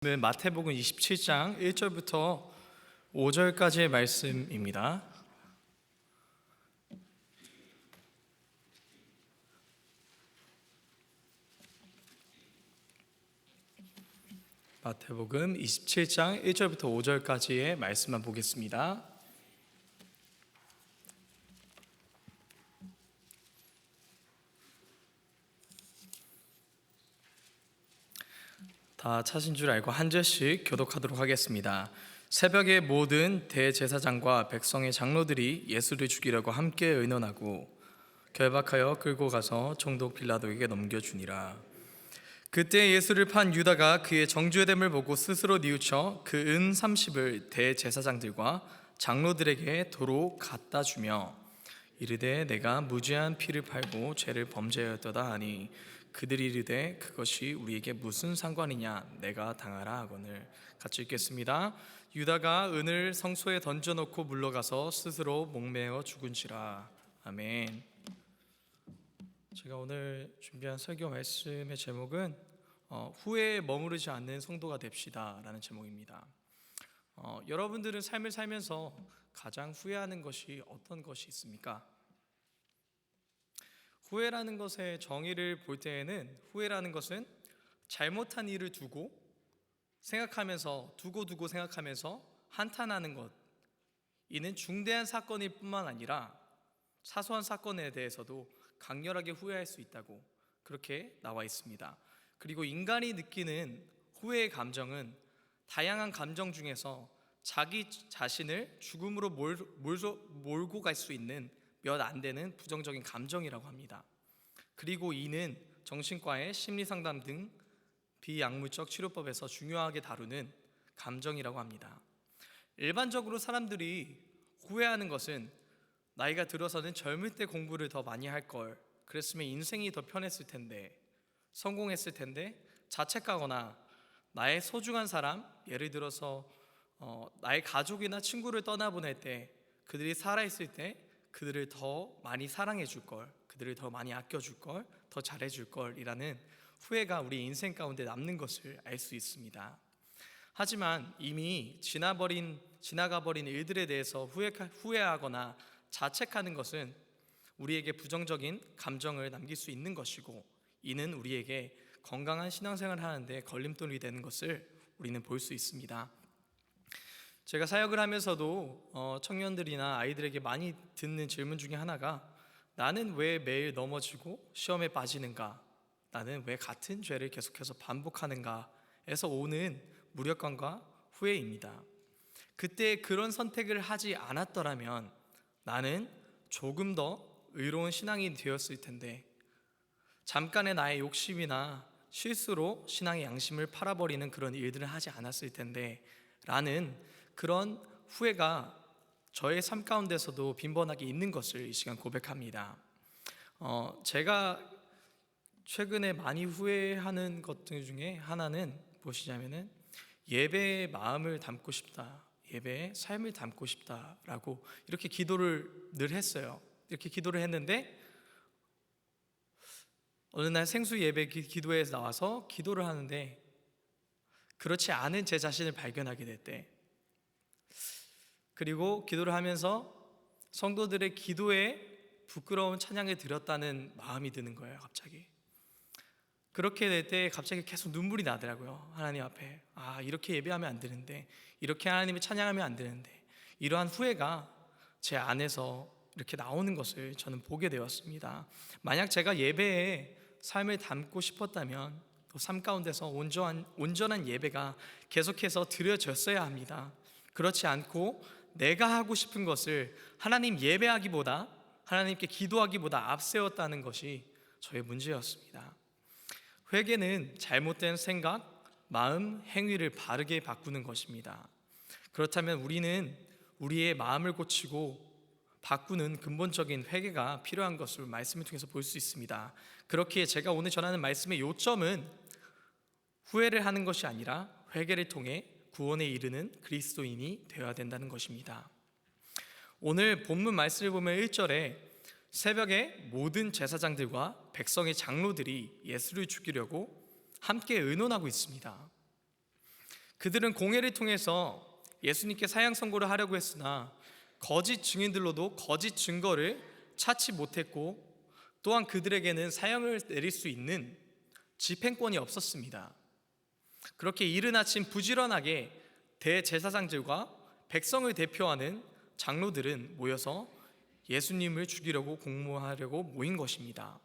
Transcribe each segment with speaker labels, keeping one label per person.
Speaker 1: 마태복음 27장 1절부터 5절까지의 말씀입니다. 마태복음 27장 1절부터 5절까지의 말씀만 보겠습니다. 다 찾은 줄 알고 한 절씩 교독하도록 하겠습니다. 새벽에 모든 대제사장과 백성의 장로들이 예수를 죽이려고 함께 의논하고 결박하여 끌고 가서 총독 빌라도에게 넘겨주니라. 그때 예수를 판 유다가 그의 정죄됨을 보고 스스로 뉘우쳐 그 은 30을 대제사장들과 장로들에게 도로 갖다 주며 이르되 내가 무죄한 피를 팔고 죄를 범죄하였도다 하니 그들이 이르되 그것이 우리에게 무슨 상관이냐 내가 당하라 하거늘. 같이 읽겠습니다. 유다가 은을 성소에 던져놓고 물러가서 스스로 목매어 죽은지라. 아멘. 제가 오늘 준비한 설교 말씀의 제목은 후회에 머무르지 않는 성도가 됩시다 라는 제목입니다. 여러분들은 삶을 살면서 가장 후회하는 것이 어떤 것이 있습니까? 후회라는 것의 정의를 볼 때에는 후회라는 것은 잘못한 일을 두고 생각하면서 한탄하는 것, 이는 중대한 사건일 뿐만 아니라 사소한 사건에 대해서도 강렬하게 후회할 수 있다고 그렇게 나와 있습니다. 그리고 인간이 느끼는 후회의 감정은 다양한 감정 중에서 자기 자신을 죽음으로 몰고 갈 수 있는 몇 안 되는 부정적인 감정이라고 합니다. 그리고 이는 정신과의 심리상담 등 비약물적 치료법에서 중요하게 다루는 감정이라고 합니다. 일반적으로 사람들이 후회하는 것은 나이가 들어서는 젊을 때 공부를 더 많이 할 걸, 그랬으면 인생이 더 편했을 텐데, 성공했을 텐데, 자책하거나 나의 소중한 사람, 예를 들어서 나의 가족이나 친구를 떠나보낼 때, 그들이 살아있을 때 그들을 더 많이 사랑해 줄 걸, 그들을 더 많이 아껴 줄 걸, 더 잘해 줄 걸이라는 후회가 우리 인생 가운데 남는 것을 알 수 있습니다. 하지만 이미 지나가버린 일들에 대해서 후회하거나 자책하는 것은 우리에게 부정적인 감정을 남길 수 있는 것이고, 이는 우리에게 건강한 신앙생활을 하는데 걸림돌이 되는 것을 우리는 볼 수 있습니다. 제가 사역을 하면서도 청년들이나 아이들에게 많이 듣는 질문 중에 하나가, 나는 왜 매일 넘어지고 시험에 빠지는가? 나는 왜 같은 죄를 계속해서 반복하는가?에서 오는 무력감과 후회입니다. 그때 그런 선택을 하지 않았더라면 나는 조금 더 의로운 신앙이 되었을 텐데, 잠깐의 나의 욕심이나 실수로 신앙의 양심을 팔아버리는 그런 일들을 하지 않았을 텐데 라는 그런 후회가 저의 삶 가운데서도 빈번하게 있는 것을 이 시간 고백합니다. 제가 최근에 많이 후회하는 것들 중에 하나는 무엇이냐면은 예배에 마음을 담고 싶다, 예배에 삶을 담고 싶다라고 이렇게 기도를 늘 했어요. 이렇게 기도를 했는데 어느 날 생수 예배 기도에 나와서 기도를 하는데 그렇지 않은 제 자신을 발견하게 됐대. 그리고 기도를 하면서 성도들의 기도에 부끄러운 찬양을 드렸다는 마음이 드는 거예요. 갑자기 그렇게 될 때 갑자기 계속 눈물이 나더라고요. 하나님 앞에 이렇게 예배하면 안 되는데, 이렇게 하나님을 찬양하면 안 되는데, 이러한 후회가 제 안에서 이렇게 나오는 것을 저는 보게 되었습니다. 만약 제가 예배에 삶을 담고 싶었다면 또 삶 가운데서 온전한 예배가 계속해서 드려졌어야 합니다. 그렇지 않고 내가 하고 싶은 것을 하나님 예배하기보다, 하나님께 기도하기보다 앞세웠다는 것이 저의 문제였습니다. 회개는 잘못된 생각, 마음, 행위를 바르게 바꾸는 것입니다. 그렇다면 우리는 우리의 마음을 고치고 바꾸는 근본적인 회개가 필요한 것을 말씀을 통해서 볼 수 있습니다. 그렇기에 제가 오늘 전하는 말씀의 요점은 후회를 하는 것이 아니라 회개를 통해 구원에 이르는 그리스도인이 되어야 된다는 것입니다. 오늘 본문 말씀을 보면 1절에 새벽에 모든 제사장들과 백성의 장로들이 예수를 죽이려고 함께 의논하고 있습니다. 그들은 공회를 통해서 예수님께 사형 선고를 하려고 했으나 거짓 증인들로도 거짓 증거를 찾지 못했고, 또한 그들에게는 사형을 내릴 수 있는 집행권이 없었습니다. 그렇게 이른 아침 부지런하게 대제사장들과 백성을 대표하는 장로들은 모여서 예수님을 죽이려고 공모하려고 모인 것입니다.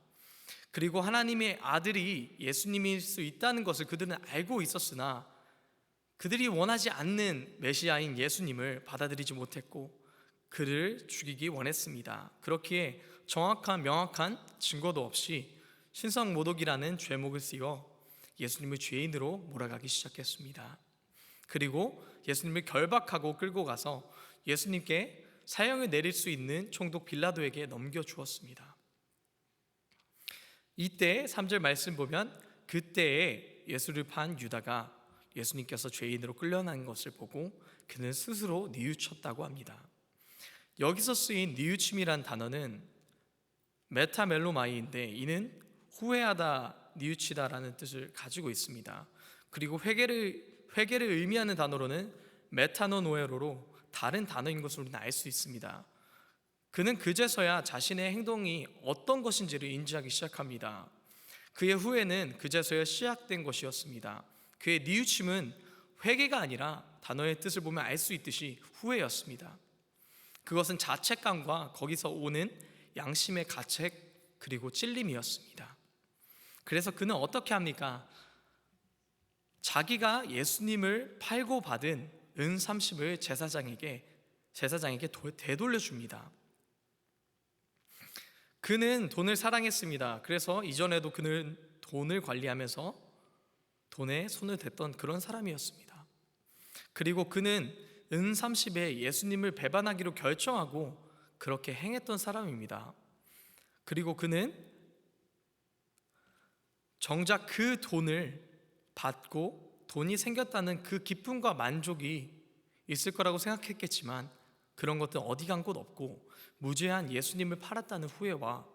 Speaker 1: 그리고 하나님의 아들이 예수님일 수 있다는 것을 그들은 알고 있었으나 그들이 원하지 않는 메시아인 예수님을 받아들이지 못했고 그를 죽이기 원했습니다. 그렇기에 정확한 명확한 증거도 없이 신성모독이라는 죄목을 씌워 예수님을 죄인으로 몰아가기 시작했습니다. 그리고 예수님을 결박하고 끌고 가서 예수님께 사형을 내릴 수 있는 총독 빌라도에게 넘겨주었습니다. 이때 3절 말씀 보면 그때에 예수를 판 유다가 예수님께서 죄인으로 끌려난 것을 보고 그는 스스로 뉘우쳤다고 합니다. 여기서 쓰인 뉘우침이란 단어는 메타멜로마이인데 이는 후회하다, 뉘우치다라는 뜻을 가지고 있습니다. 그리고 회개를 의미하는 단어로는 메타노노에로로 다른 단어인 것을 우리는 알 수 있습니다. 그는 그제서야 자신의 행동이 어떤 것인지를 인지하기 시작합니다. 그의 후회는 그제서야 시작된 것이었습니다. 그의 뉘우침은 회개가 아니라 단어의 뜻을 보면 알 수 있듯이 후회였습니다. 그것은 자책감과 거기서 오는 양심의 가책 그리고 찔림이었습니다. 그래서 그는 어떻게 합니까? 자기가 예수님을 팔고 받은 은 30을 제사장에게 되돌려 줍니다. 그는 돈을 사랑했습니다. 그래서 이전에도 그는 돈을 관리하면서 돈에 손을 댔던 그런 사람이었습니다. 그리고 그는 은 30에 예수님을 배반하기로 결정하고 그렇게 행했던 사람입니다. 그리고 그는 정작 그 돈을 받고 돈이 생겼다는 그 기쁨과 만족이 있을 거라고 생각했겠지만 그런 것들은 어디 간 곳 없고 무죄한 예수님을 팔았다는 후회와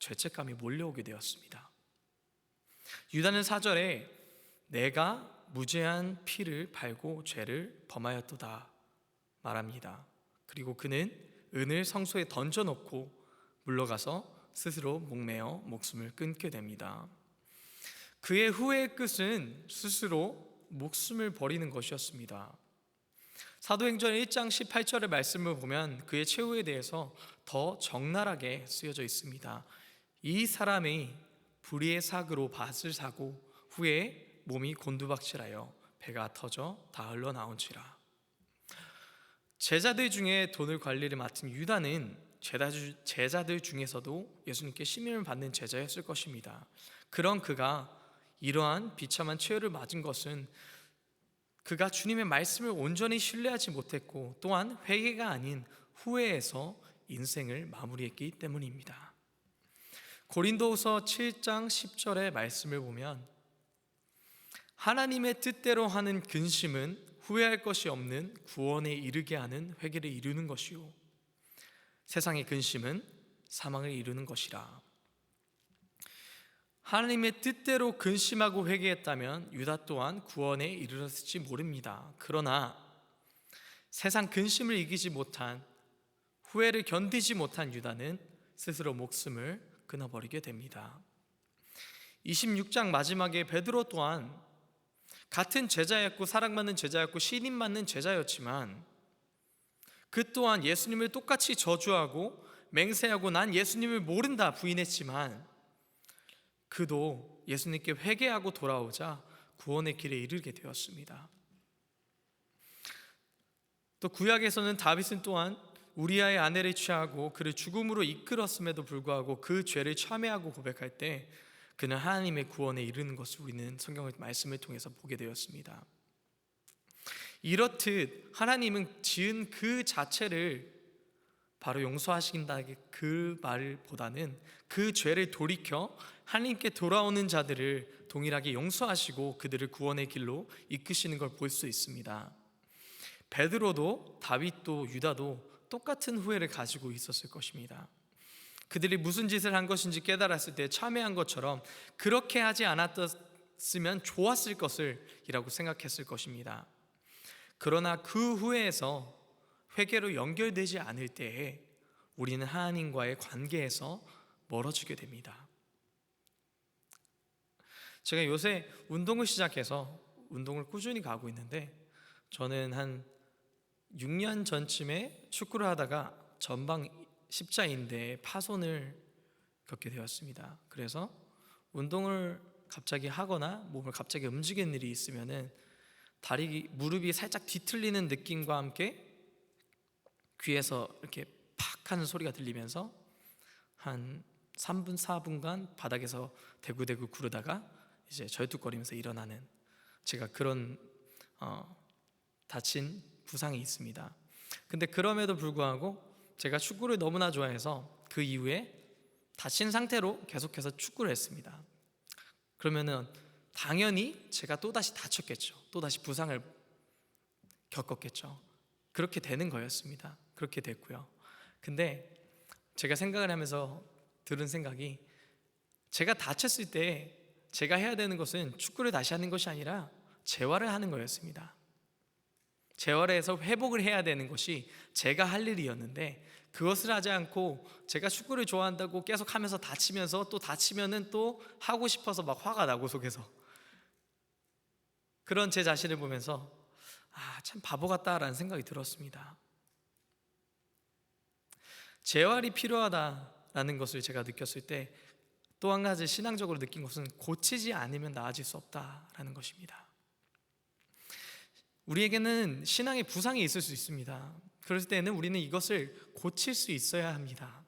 Speaker 1: 죄책감이 몰려오게 되었습니다. 유다는 4절에 내가 무죄한 피를 팔고 죄를 범하였도다 말합니다. 그리고 그는 은을 성소에 던져놓고 물러가서 스스로 목매어 목숨을 끊게 됩니다. 그의 후회의 끝은 스스로 목숨을 버리는 것이었습니다. 사도행전 1장 18절의 말씀을 보면 그의 최후에 대해서 더 적나라하게 쓰여져 있습니다. 이 사람이 불의의 삭으로 밭을 사고 후에 몸이 곤두박질하여 배가 터져 다 흘러나온지라. 제자들 중에 돈을 관리를 맡은 유다는 제자들 중에서도 예수님께 시민을 받는 제자였을 것입니다. 그런 그가 이러한 비참한 최후를 맞은 것은 그가 주님의 말씀을 온전히 신뢰하지 못했고 또한 회개가 아닌 후회에서 인생을 마무리했기 때문입니다. 고린도후서 7장 10절의 말씀을 보면 하나님의 뜻대로 하는 근심은 후회할 것이 없는 구원에 이르게 하는 회개를 이루는 것이요 세상의 근심은 사망을 이루는 것이라. 하나님의 뜻대로 근심하고 회개했다면 유다 또한 구원에 이르렀을지 모릅니다. 그러나 세상 근심을 이기지 못한, 후회를 견디지 못한 유다는 스스로 목숨을 끊어버리게 됩니다. 26장 마지막에 베드로 또한 같은 제자였고 사랑받는 제자였고 신임받는 제자였지만 그 또한 예수님을 똑같이 저주하고 맹세하고 난 예수님을 모른다 부인했지만 그도 예수님께 회개하고 돌아오자 구원의 길에 이르게 되었습니다. 또 구약에서는 다윗은 또한 우리아의 아내를 취하고 그를 죽음으로 이끌었음에도 불구하고 그 죄를 참회하고 고백할 때 그는 하나님의 구원에 이르는 것을 우리는 성경의 말씀을 통해서 보게 되었습니다. 이렇듯 하나님은 지은 그 자체를 바로 용서하신다 그 말보다는 그 죄를 돌이켜 하나님께 돌아오는 자들을 동일하게 용서하시고 그들을 구원의 길로 이끄시는 걸 볼 수 있습니다. 베드로도 다윗도 유다도 똑같은 후회를 가지고 있었을 것입니다. 그들이 무슨 짓을 한 것인지 깨달았을 때 참회한 것처럼 그렇게 하지 않았으면 좋았을 것을 이라고 생각했을 것입니다. 그러나 그 후에서 회개로 연결되지 않을 때에 우리는 하나님과의 관계에서 멀어지게 됩니다. 제가 요새 운동을 시작해서 운동을 꾸준히 가고 있는데, 저는 한 6년 전쯤에 축구를 하다가 전방 십자인대에 파손을 겪게 되었습니다. 그래서 운동을 갑자기 하거나 몸을 갑자기 움직이는 일이 있으면은 무릎이 살짝 뒤틀리는 느낌과 함께 귀에서 이렇게 팍 하는 소리가 들리면서 한 3분 4분간 바닥에서 대구대구 구르다가 이제 절뚝거리면서 일어나는, 제가 그런 다친 부상이 있습니다. 근데 그럼에도 불구하고 제가 축구를 너무나 좋아해서 그 이후에 다친 상태로 계속해서 축구를 했습니다. 그러면은 당연히 제가 또다시 다쳤겠죠. 또다시 부상을 겪었겠죠. 그렇게 되는 거였습니다. 그렇게 됐고요. 근데 제가 생각을 하면서 들은 생각이, 제가 다쳤을 때 제가 해야 되는 것은 축구를 다시 하는 것이 아니라 재활을 하는 거였습니다. 재활을 해서 회복을 해야 되는 것이 제가 할 일이었는데, 그것을 하지 않고 제가 축구를 좋아한다고 계속 하면서 다치면서 또 다치면은 또 하고 싶어서 막 화가 나고 속에서, 그런 제 자신을 보면서 참 바보 같다라는 생각이 들었습니다. 재활이 필요하다라는 것을 제가 느꼈을 때 또 한 가지 신앙적으로 느낀 것은 고치지 않으면 나아질 수 없다라는 것입니다. 우리에게는 신앙의 부상이 있을 수 있습니다. 그럴 때는 우리는 이것을 고칠 수 있어야 합니다.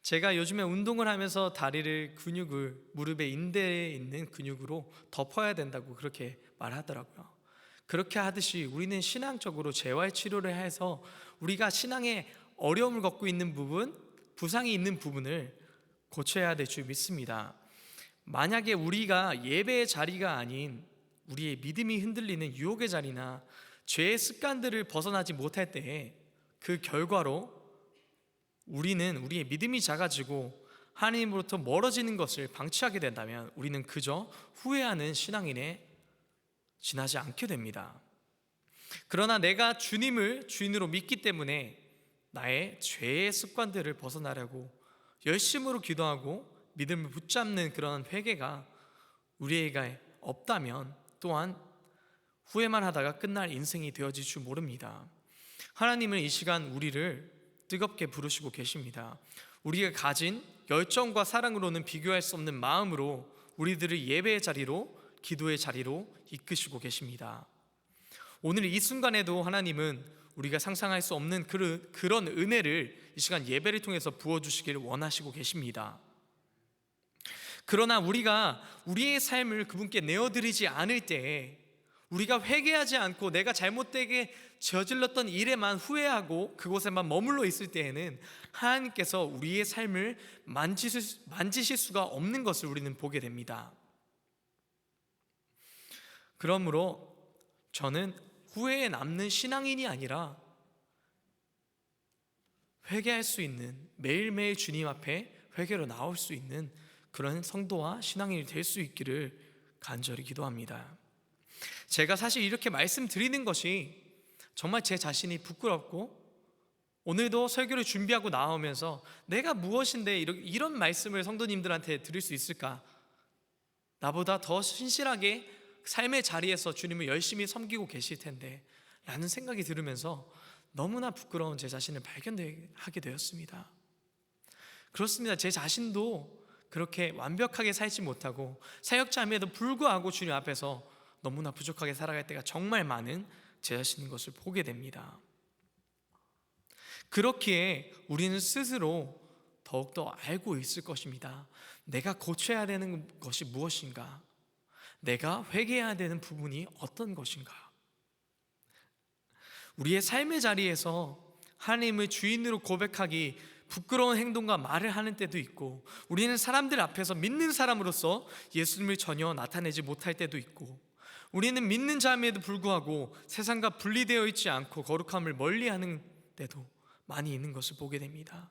Speaker 1: 제가 요즘에 운동을 하면서 다리를 근육을 무릎의 인대에 있는 근육으로 덮어야 된다고 그렇게 말하더라고요. 그렇게 하듯이 우리는 신앙적으로 재활 치료를 해서 우리가 신앙에 어려움을 겪고 있는 부분, 부상이 있는 부분을 고쳐야 될 줄 믿습니다. 만약에 우리가 예배의 자리가 아닌 우리의 믿음이 흔들리는 유혹의 자리나 죄의 습관들을 벗어나지 못할 때에 그 결과로 우리는 우리의 믿음이 작아지고 하나님으로부터 멀어지는 것을 방치하게 된다면 우리는 그저 후회하는 신앙인에 지나지 않게 됩니다. 그러나 내가 주님을 주인으로 믿기 때문에 나의 죄의 습관들을 벗어나려고 열심으로 기도하고 믿음을 붙잡는 그런 회개가 우리에게 없다면 또한 후회만 하다가 끝날 인생이 되어질 줄 모릅니다. 하나님은 이 시간 우리를 뜨겁게 부르시고 계십니다. 우리가 가진 열정과 사랑으로는 비교할 수 없는 마음으로 우리들을 예배의 자리로, 기도의 자리로 이끄시고 계십니다. 오늘 이 순간에도 하나님은 우리가 상상할 수 없는 그런 은혜를 이 시간 예배를 통해서 부어주시기를 원하시고 계십니다. 그러나 우리가 우리의 삶을 그분께 내어드리지 않을 때에, 우리가 회개하지 않고 내가 잘못되게 저질렀던 일에만 후회하고 그곳에만 머물러 있을 때에는 하나님께서 우리의 삶을 만지실 수가 없는 것을 우리는 보게 됩니다. 그러므로 저는 후회에 남는 신앙인이 아니라 회개할 수 있는, 매일매일 주님 앞에 회개로 나올 수 있는 그런 성도와 신앙인이 될 수 있기를 간절히 기도합니다. 제가 사실 이렇게 말씀드리는 것이 정말 제 자신이 부끄럽고, 오늘도 설교를 준비하고 나오면서 내가 무엇인데 이런 말씀을 성도님들한테 드릴 수 있을까? 나보다 더 신실하게 삶의 자리에서 주님을 열심히 섬기고 계실 텐데 라는 생각이 들으면서 너무나 부끄러운 제 자신을 발견하게 되었습니다. 그렇습니다. 제 자신도 그렇게 완벽하게 살지 못하고 사역자임에도 불구하고 주님 앞에서 너무나 부족하게 살아갈 때가 정말 많은 제 자신인 것을 보게 됩니다. 그렇기에 우리는 스스로 더욱더 알고 있을 것입니다. 내가 고쳐야 되는 것이 무엇인가? 내가 회개해야 되는 부분이 어떤 것인가? 우리의 삶의 자리에서 하나님을 주인으로 고백하기 부끄러운 행동과 말을 하는 때도 있고, 우리는 사람들 앞에서 믿는 사람으로서 예수님을 전혀 나타내지 못할 때도 있고, 우리는 믿는 자임에도 불구하고 세상과 분리되어 있지 않고 거룩함을 멀리하는 때도 많이 있는 것을 보게 됩니다.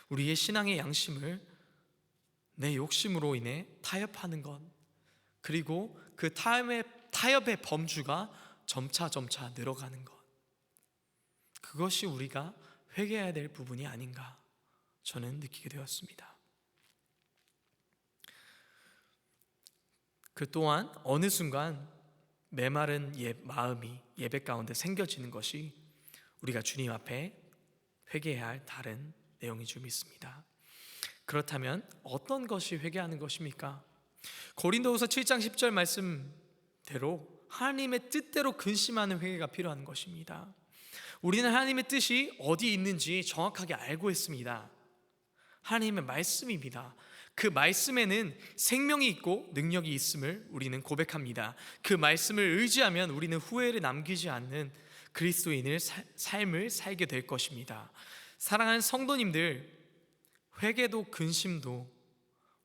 Speaker 1: 우리의 신앙의 양심을 내 욕심으로 인해 타협하는 것, 그리고 그 타협의 범주가 점차 늘어가는 것, 그것이 우리가 회개해야 될 부분이 아닌가 저는 느끼게 되었습니다. 그 또한 어느 순간 메마른 마음이 예배 가운데 생겨지는 것이 우리가 주님 앞에 회개해야 할 다른 내용인 줄 믿습니다. 그렇다면 어떤 것이 회개하는 것입니까? 고린도후서 7장 10절 말씀대로 하나님의 뜻대로 근심하는 회개가 필요한 것입니다. 우리는 하나님의 뜻이 어디 있는지 정확하게 알고 있습니다. 하나님의 말씀입니다. 그 말씀에는 생명이 있고 능력이 있음을 우리는 고백합니다. 그 말씀을 의지하면 우리는 후회를 남기지 않는 그리스도인의 삶을 살게 될 것입니다. 사랑하는 성도님들, 회개도 근심도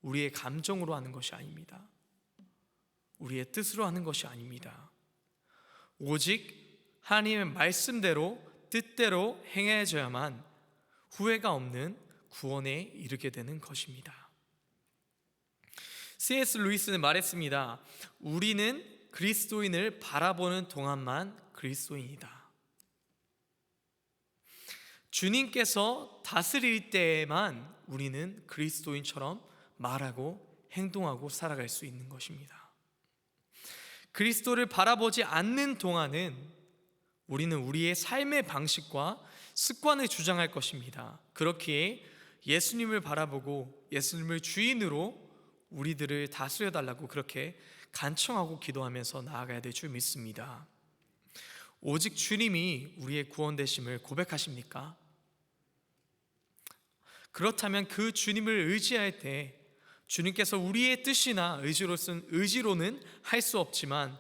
Speaker 1: 우리의 감정으로 하는 것이 아닙니다. 우리의 뜻으로 하는 것이 아닙니다. 오직 하나님의 말씀대로 뜻대로 행해져야만 후회가 없는 구원에 이르게 되는 것입니다. C.S. 루이스는 말했습니다. 우리는 그리스도인을 바라보는 동안만 그리스도인이다. 주님께서 다스릴 때에만 우리는 그리스도인처럼 말하고 행동하고 살아갈 수 있는 것입니다. 그리스도를 바라보지 않는 동안은 우리는 우리의 삶의 방식과 습관을 주장할 것입니다. 그렇기에 예수님을 바라보고 예수님을 주인으로 우리들을 다스려 달라고 그렇게 간청하고 기도하면서 나아가야 될 줄 믿습니다. 오직 주님이 우리의 구원 되심을 고백하십니까? 그렇다면 그 주님을 의지할 때 주님께서 우리의 뜻이나 의지로는 할 수 없지만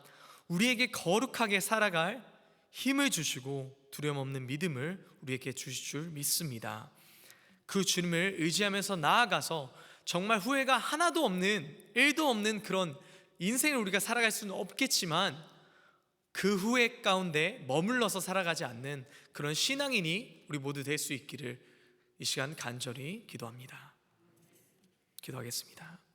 Speaker 1: 우리에게 거룩하게 살아갈 힘을 주시고 두려움 없는 믿음을 우리에게 주실 줄 믿습니다. 그 주님을 의지하면서 나아가서 정말 후회가 하나도 없는, 1도 없는 그런 인생을 우리가 살아갈 수는 없겠지만 그 후회 가운데 머물러서 살아가지 않는 그런 신앙인이 우리 모두 될 수 있기를 이 시간 간절히 기도합니다. 기도하겠습니다.